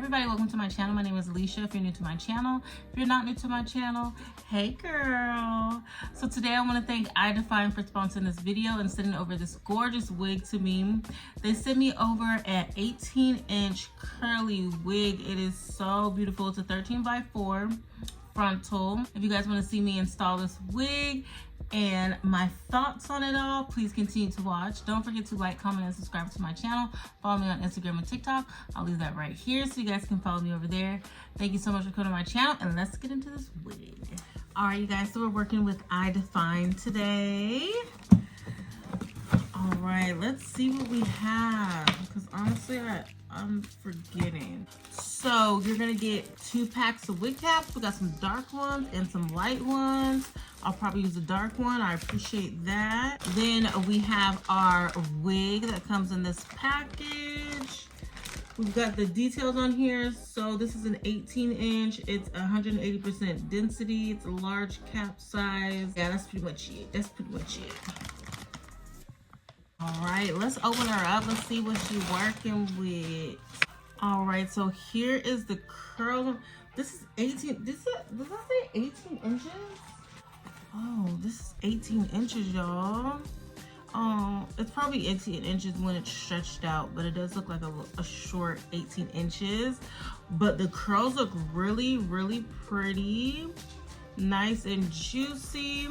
everybody, welcome to my channel. My name is Alishia. If you're new to my channel, if you're not new to my channel, hey girl. So today I want to thank IDEFINE for sponsoring this video and sending over this gorgeous wig to me. They sent me over an 18-inch curly wig. It is so beautiful. It's a 13x4 frontal. If you guys want to see me install this wig and my thoughts on it all, please continue to watch. Don't forget to like, comment, and subscribe to my channel. Follow me on Instagram and TikTok. I'll leave that right here so you guys can follow me over there. Thank you so much for coming to my channel, and let's get into this wig. All right, you guys, so we're working with IDEFINE today. All right, let's see what we have, because honestly, I'm forgetting. So you're gonna get 2 packs of wig caps. We got some dark ones and some light ones. I'll probably use a dark one. I appreciate that. Then we have our wig that comes in this package. We've got the details on here. So this is an 18-inch. It's 180% density. It's a large cap size. Yeah, that's pretty much it. That's pretty much it. All right, let's open her up and see what she's working with. All right, so here is the curl. This is 18. Does that say 18 inches? Oh, this is 18 inches, y'all. It's probably 18 inches when it's stretched out, but it does look like a short 18 inches. But the curls look really, really pretty. Nice and juicy.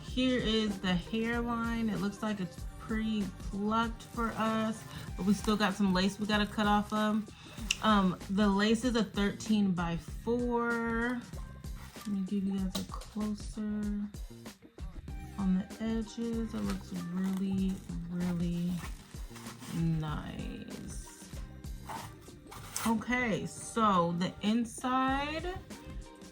Here is the hairline. It looks like it's pre-plucked for us, but we still got some lace we gotta cut off of. The lace is a 13x4. Let me give you guys a closer on the edges. It looks really, really nice. Okay, so the inside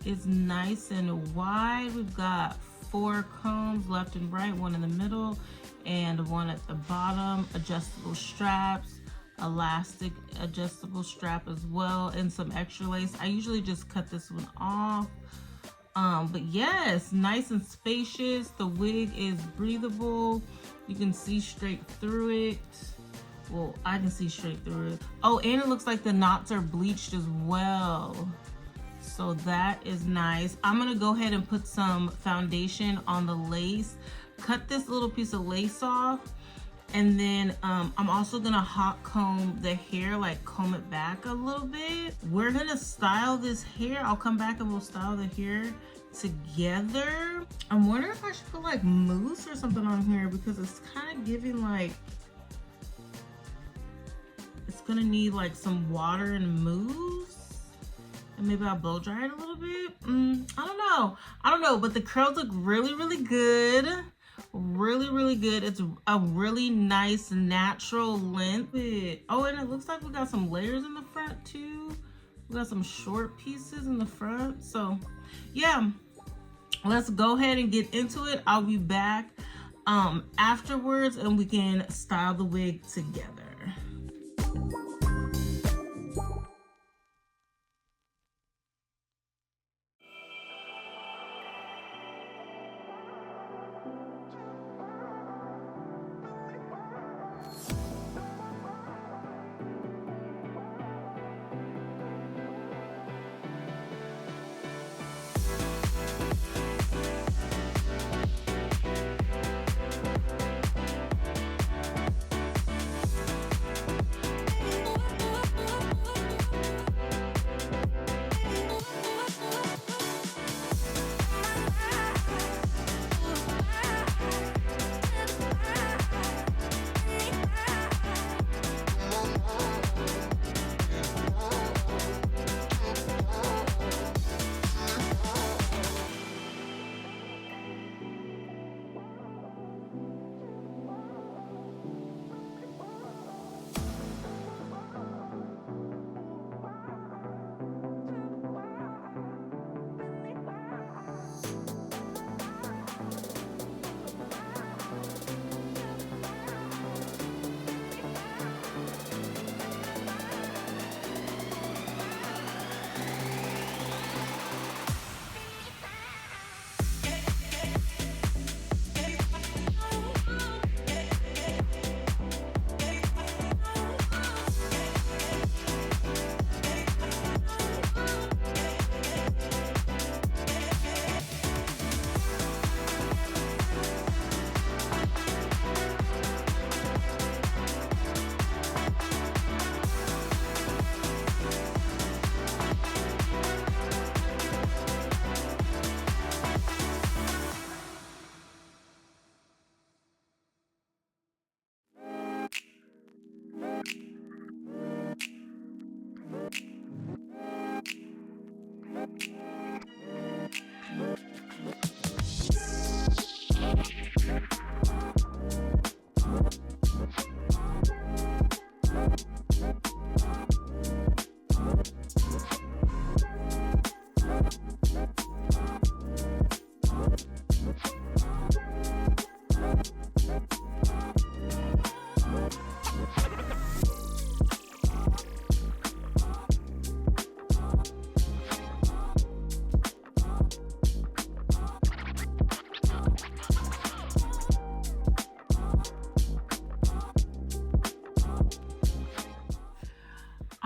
is nice and wide. We've got 4 combs left and right, one in the middle and one at the bottom. Adjustable straps, elastic adjustable strap as well, and some extra lace. I usually just cut this one off. But yes, nice and spacious. The wig is breathable. You can see straight through it. Well, I can see straight through it. Oh, and it looks like the knots are bleached as well. So that is nice. I'm gonna go ahead and put some foundation on the lace. Cut this little piece of lace off. And then I'm also gonna hot comb the hair, like comb it back a little bit. We're gonna style this hair. I'll come back and we'll style the hair together. I'm wondering if I should put like mousse or something on here, because it's kind of giving like, it's gonna need like some water and mousse. And maybe I'll blow dry it a little bit. I don't know, but the curls look really, really good. Really, really good. It's a really nice natural length. Oh, and it looks like we got some layers in the front too. We got some short pieces in the front. So yeah, let's go ahead and get into it. I'll be back afterwards and we can style the wig together.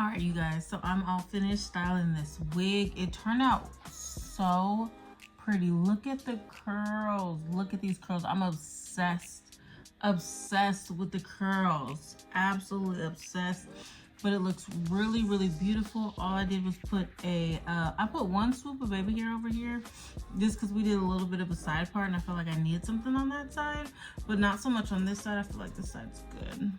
All right, you guys, so I'm all finished styling this wig. It turned out so pretty. Look at the curls. Look at these curls. I'm obsessed with the curls. Absolutely obsessed. But it looks really, really beautiful. All I did was put I put one swoop of baby hair over here, just because we did a little bit of a side part and I felt like I needed something on that side, but not so much on this side. I feel like this side's good.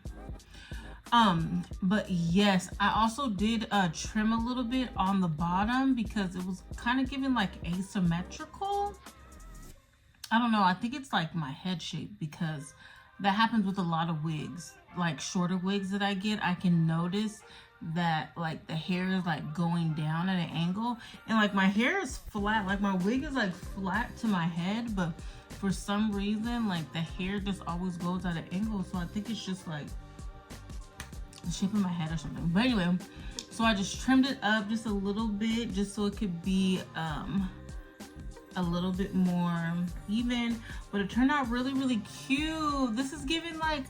But yes, I also did trim a little bit on the bottom because it was kind of giving like asymmetrical. I don't know, I think it's like my head shape, because that happens with a lot of wigs, like shorter wigs that I get. I can notice that like the hair is like going down at an angle, and like my hair is flat, like my wig is like flat to my head, but for some reason like the hair just always goes at an angle. So I think it's just like the shape of my head or something. But anyway, so I just trimmed it up just a little bit, just so it could be a little bit more even. But it turned out really, really cute. This is giving like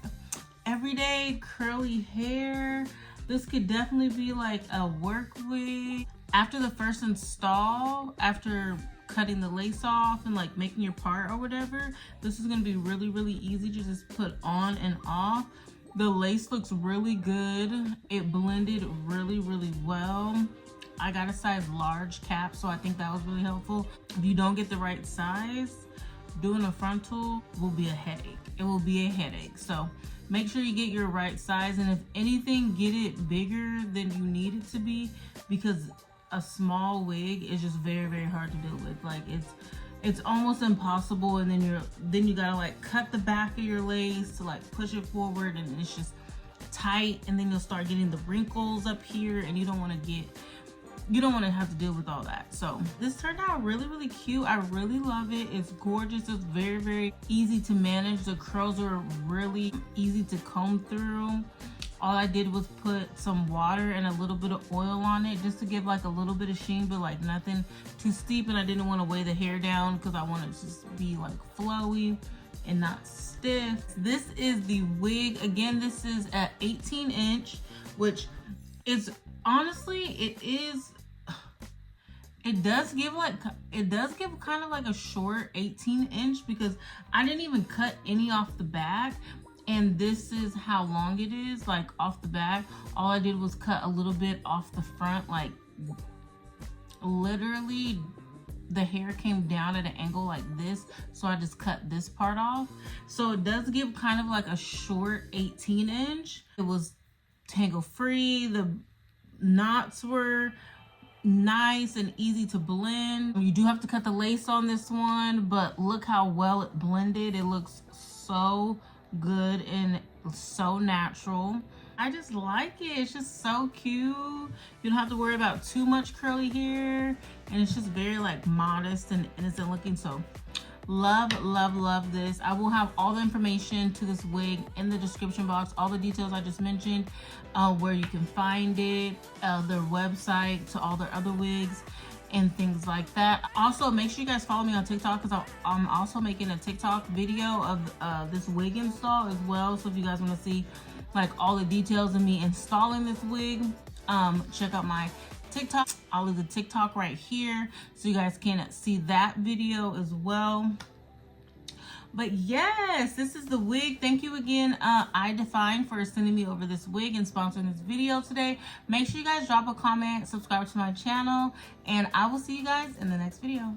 everyday curly hair. This could definitely be like a work wig. After the first install, after cutting the lace off and like making your part or whatever, this is gonna be really, really easy to just put on and off. The lace looks really good. It blended really, really well. I got a size large cap, so I think that was really helpful. If you don't get the right size, doing a frontal will be a headache. It will be a headache. So make sure you get your right size, and if anything, get it bigger than you need it to be, because a small wig is just very, very hard to deal with. Like it's almost impossible, and then you gotta like cut the back of your lace to like push it forward, and it's just tight, and then you'll start getting the wrinkles up here, and you don't want to have to deal with all that. So this turned out really, really cute. I really love it. It's gorgeous. It's very, very easy to manage. The curls are really easy to comb through. All I did was put some water and a little bit of oil on it, just to give like a little bit of sheen, but like nothing too steep. And I didn't want to weigh the hair down because I wanted it to just be like flowy and not stiff. This is the wig. Again, this is at 18-inch, which is honestly, it does give kind of like a short 18-inch, because I didn't even cut any off the back. And this is how long it is, like off the back. All I did was cut a little bit off the front, like literally the hair came down at an angle like this, so I just cut this part off. So it does give kind of like a short 18-inch. It was tangle free. The knots were nice and easy to blend. You do have to cut the lace on this one, but look how well it blended. It looks so good and so natural. I just like it. It's just so cute. You don't have to worry about too much curly hair, and it's just very like modest and innocent looking. So love, love, love this. I will have all the information to this wig in the description box, all the details I just mentioned, where you can find it, their website, to all their other wigs and things like that. Also, make sure you guys follow me on TikTok, because I'm also making a TikTok video of this wig install as well. So if you guys want to see like all the details of me installing this wig, check out my TikTok. I'll leave the TikTok right here so you guys can see that video as well. But yes, this is the wig. Thank you again, IDEFINE, for sending me over this wig and sponsoring this video today. Make sure you guys drop a comment, subscribe to my channel, and I will see you guys in the next video.